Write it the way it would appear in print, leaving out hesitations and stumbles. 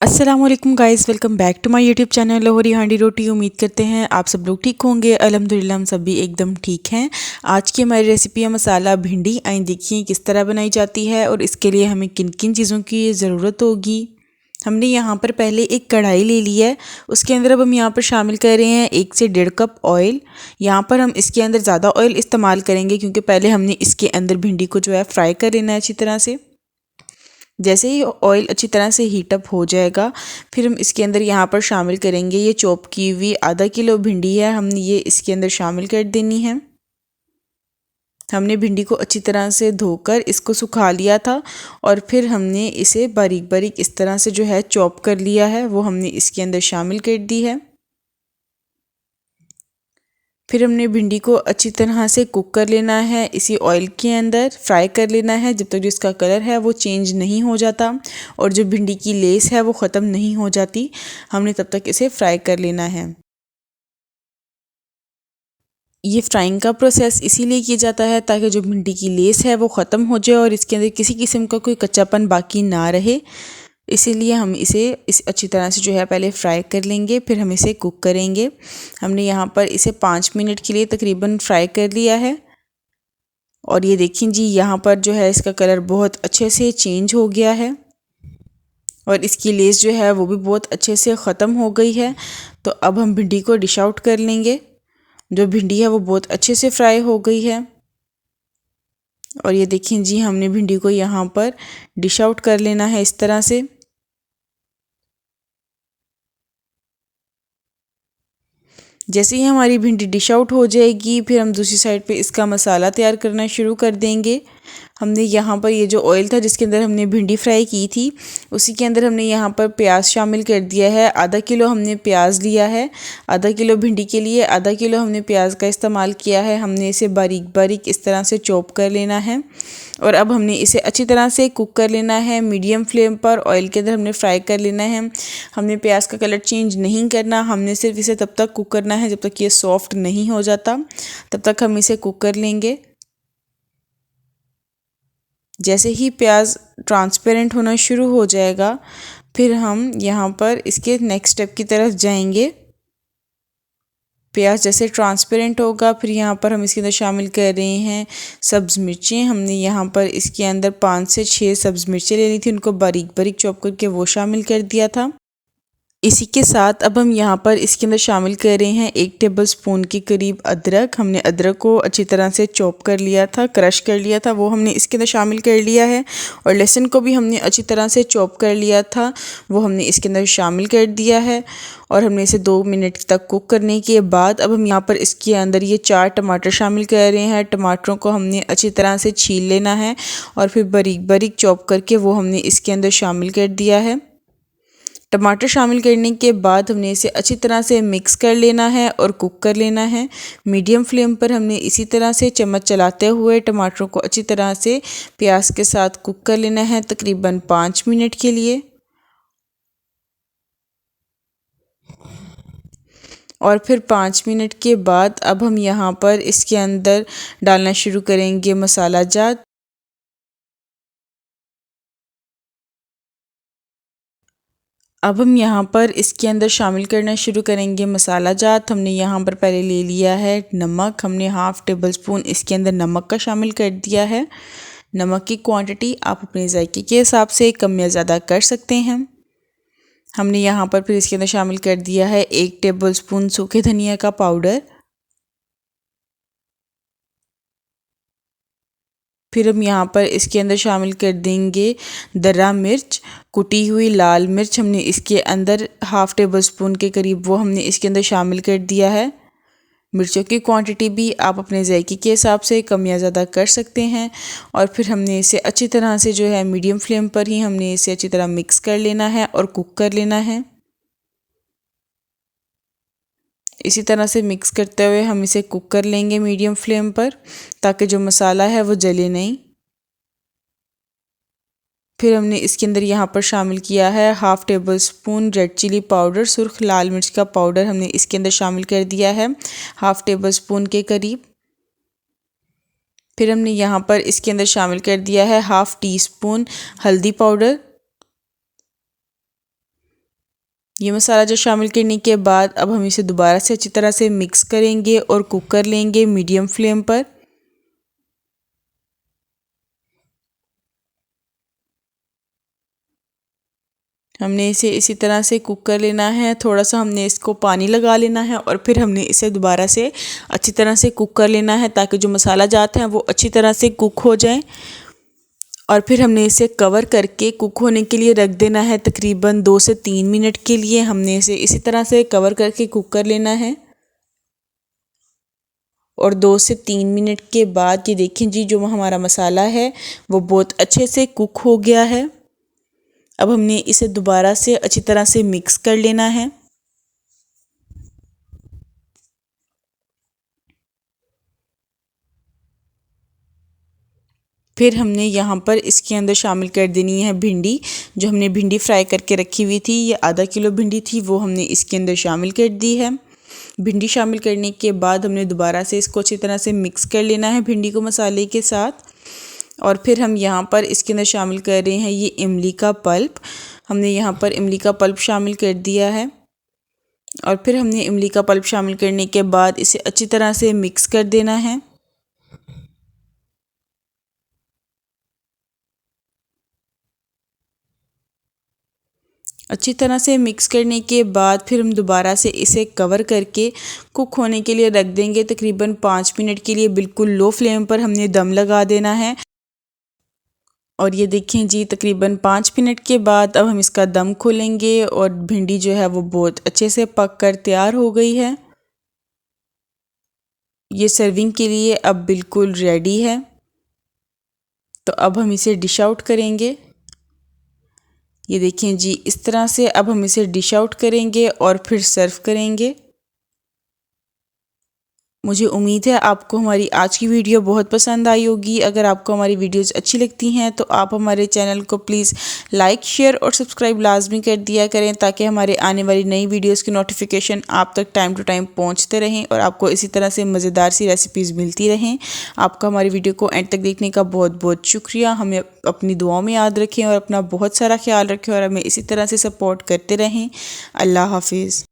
अस्सलाम वालेकुम guys, welcome back to my YouTube channel Lahori Handi Roti. उम्मीद करते हैं आप सब लोग ठीक होंगे। अल्हम्दुलिल्लाह हम सब भी एकदम ठीक हैं। आज की हमारी रेसिपी है मसाला भिंडी। आइए देखिए किस तरह बनाई जाती है और इसके लिए हमें किन किन चीज़ों की ज़रूरत होगी। हमने यहाँ पर पहले एक कढ़ाई ले ली है। उसके अंदर अब हम यहाँ पर शामिल कर रहे हैं 1 से 1.5 कप ऑयल। यहाँ पर हम इसके अंदर ज़्यादा ऑयल इस्तेमाल करेंगे क्योंकि पहले हमने इसके अंदर भिंडी को जो है फ्राई कर लेना है अच्छी तरह से। जैसे ही ऑयल अच्छी तरह से हीट अप हो जाएगा, फिर हम इसके अंदर यहाँ पर शामिल करेंगे ये चॉप की हुई आधा किलो भिंडी है, हमने ये इसके अंदर शामिल कर देनी है। हमने भिंडी को अच्छी तरह से धोकर इसको सुखा लिया था और फिर हमने इसे बारीक बारीक इस तरह से जो है चॉप कर लिया है, वो हमने इसके अंदर शामिल कर दी है। फिर हमने भिंडी को अच्छी तरह से कुक कर लेना है, इसी ऑयल के अंदर फ्राई कर लेना है जब तक जो इसका कलर है वो चेंज नहीं हो जाता और जो भिंडी की लेस है वो ख़त्म नहीं हो जाती। हमने तब तक इसे फ्राई कर लेना है। ये फ्राइंग का प्रोसेस इसीलिए किया जाता है ताकि जो भिंडी की लेस है वो ख़त्म हो जाए और इसके अंदर किसी किस्म का कोई कच्चापन बाकी ना रहे। इसीलिए हम इस अच्छी तरह से जो है पहले फ्राई कर लेंगे, फिर हम इसे कुक करेंगे। हमने यहाँ पर इसे 5 मिनट के लिए तकरीबन फ्राई कर लिया है और ये देखिए जी, यहाँ पर जो है इसका कलर बहुत अच्छे से चेंज हो गया है और इसकी लेस जो है वो भी बहुत अच्छे से ख़त्म हो गई है। तो अब हम भिंडी को डिश आउट कर लेंगे। जो भिंडी है वो बहुत अच्छे से फ्राई हो गई है और ये देखिए जी, हमने भिंडी को यहाँ पर डिश आउट कर लेना है इस तरह से। जैसे ही हमारी भिंडी डिश आउट हो जाएगी, फिर हम दूसरी साइड पे इसका मसाला तैयार करना शुरू कर देंगे। हमने यहाँ पर ये जो ऑयल था जिसके अंदर हमने भिंडी फ्राई की थी, उसी के अंदर हमने यहाँ पर प्याज शामिल कर दिया है। आधा किलो हमने प्याज लिया है। आधा किलो भिंडी के लिए आधा किलो हमने प्याज का इस्तेमाल किया है। हमने इसे बारीक बारीक इस तरह से चॉप कर लेना है और अब हमने इसे अच्छी तरह से कुक कर लेना है। मीडियम फ्लेम पर ऑयल के अंदर हमने फ्राई कर लेना है। हमने प्याज का कलर चेंज नहीं करना, हमने सिर्फ इसे तब तक कुक करना है जब तक ये सॉफ्ट नहीं हो जाता, तब तक हम इसे कुक कर लेंगे। जैसे ही प्याज ट्रांसपेरेंट होना शुरू हो जाएगा, फिर हम यहाँ पर इसके नेक्स्ट स्टेप की तरफ जाएंगे। प्याज जैसे ट्रांसपेरेंट होगा, फिर यहाँ पर हम इसके अंदर शामिल कर रहे हैं सब्ज़ मिर्चें। हमने यहाँ पर इसके अंदर 5 से 6 सब्ज़ मिर्चें लेनी थी, उनको बारीक बारीक चॉप करके वो शामिल कर दिया था। इसी के साथ अब हम यहाँ पर इसके अंदर शामिल कर रहे हैं 1 टेबलस्पून के करीब अदरक। हमने अदरक को अच्छी तरह से चॉप कर लिया था, क्रश कर लिया था, वो हमने इसके अंदर शामिल कर लिया है। और लहसुन को भी हमने अच्छी तरह से चॉप कर लिया था, वो हमने इसके अंदर शामिल कर दिया है और हमने इसे 2 मिनट तक कुक करने के बाद अब हम यहाँ पर इसके अंदर ये 4 टमाटर शामिल कर रहे हैं। टमाटरों को हमने अच्छी तरह से छील लेना है और फिर बारीक बारीक चॉप करके वो हमने इसके अंदर शामिल कर दिया है। टमाटर शामिल करने के बाद हमने इसे अच्छी तरह से मिक्स कर लेना है और कुक कर लेना है। मीडियम फ्लेम पर हमने इसी तरह से चम्मच चलाते हुए टमाटरों को अच्छी तरह से प्याज के साथ कुक कर लेना है तकरीबन 5 मिनट के लिए। और फिर 5 मिनट के बाद अब हम यहाँ पर इसके अंदर डालना शुरू करेंगे मसाला जात। अब हम यहाँ पर इसके अंदर शामिल करना शुरू करेंगे मसाला जात। हमने यहाँ पर पहले ले लिया है नमक। हमने हाफ़ टेबल स्पून इसके अंदर नमक का शामिल कर दिया है। नमक की क्वांटिटी आप अपने जायके के हिसाब से कम या ज़्यादा कर सकते हैं। हमने यहाँ पर फिर इसके अंदर शामिल कर दिया है 1 टेबल स्पून सूखे धनिया का पाउडर। फिर हम यहाँ पर इसके अंदर शामिल कर देंगे दर्रा मिर्च, कुटी हुई लाल मिर्च। हमने इसके अंदर हाफ़ टेबल स्पून के करीब वो हमने इसके अंदर शामिल कर दिया है। मिर्चों की क्वांटिटी भी आप अपने जायके के हिसाब से कम या ज़्यादा कर सकते हैं। और फिर हमने इसे अच्छी तरह से जो है मीडियम फ्लेम पर ही हमने इसे अच्छी तरह मिक्स कर लेना है और कुक कर लेना है। इसी तरह से मिक्स करते हुए हम इसे कुक कर लेंगे मीडियम फ्लेम पर, ताकि जो मसाला है वो जले नहीं। फिर हमने इसके अंदर यहाँ पर शामिल किया है half tablespoon red chili powder, सुर्ख लाल मिर्च का पाउडर हमने इसके अंदर शामिल कर दिया है हाफ़ टेबल स्पून के करीब। फिर हमने यहाँ पर इसके अंदर शामिल कर दिया है हाफ़ टी स्पून हल्दी पाउडर। ये मसाला जो शामिल करने के बाद अब हम इसे दोबारा से अच्छी तरह से मिक्स करेंगे और कुक कर लेंगे मीडियम फ्लेम पर। हमने इसे इसी तरह से कुक कर लेना है। थोड़ा सा हमने इसको पानी लगा लेना है और फिर हमने इसे दोबारा से अच्छी तरह से कुक कर लेना है ताकि जो मसाला जात है वो अच्छी तरह से कुक हो जाए। और फिर हमने इसे कवर करके कुक होने के लिए रख देना है तकरीबन 2 से 3 मिनट के लिए। हमने इसे इसी तरह से कवर करके कुक कर लेना है। और 2 से 3 मिनट के बाद ये देखें जी, जो हमारा मसाला है वो बहुत अच्छे से कुक हो गया है। अब हमने इसे दोबारा से अच्छी तरह से मिक्स कर लेना है। फिर हमने यहाँ पर इसके अंदर शामिल कर देनी है भिंडी। जो हमने भिंडी फ्राई करके रखी हुई थी, ये आधा किलो भिंडी थी, वो हमने इसके अंदर शामिल कर दी है। भिंडी शामिल करने के बाद हमने दोबारा से इसको अच्छी तरह से मिक्स कर लेना है भिंडी को मसाले के साथ। और फिर हम यहाँ पर इसके अंदर शामिल कर रहे हैं ये इमली का पल्प। हमने यहाँ पर इमली का पल्प शामिल कर दिया है। और फिर हमने इमली का पल्प शामिल करने के बाद इसे अच्छी तरह से मिक्स कर देना है। अच्छी तरह से मिक्स करने के बाद फिर हम दोबारा से इसे कवर करके कुक होने के लिए रख देंगे तकरीबन 5 मिनट के लिए। बिल्कुल लो फ्लेम पर हमने दम लगा देना है। और ये देखें जी, तकरीबन 5 मिनट के बाद अब हम इसका दम खोलेंगे और भिंडी जो है वो बहुत अच्छे से पक कर तैयार हो गई है। ये सर्विंग के लिए अब बिल्कुल रेडी है। तो अब हम इसे डिश आउट करेंगे। ये देखें जी, इस तरह से अब हम इसे डिश आउट करेंगे और फिर सर्व करेंगे। मुझे उम्मीद है आपको हमारी आज की वीडियो बहुत पसंद आई होगी। अगर आपको हमारी वीडियोस अच्छी लगती हैं तो आप हमारे चैनल को प्लीज़ लाइक, शेयर और सब्सक्राइब लाजमी कर दिया करें ताकि हमारे आने वाली नई वीडियोस की नोटिफिकेशन आप तक टाइम टू टाइम पहुंचते रहें और आपको इसी तरह से मज़ेदार सी रेसिपीज़ मिलती रहें। आपका हमारी वीडियो को एंड तक देखने का बहुत बहुत शुक्रिया। हमें अपनी दुआओं में याद रखें और अपना बहुत सारा ख्याल रखें और हमें इसी तरह से सपोर्ट करते रहें। अल्लाह हाफिज़।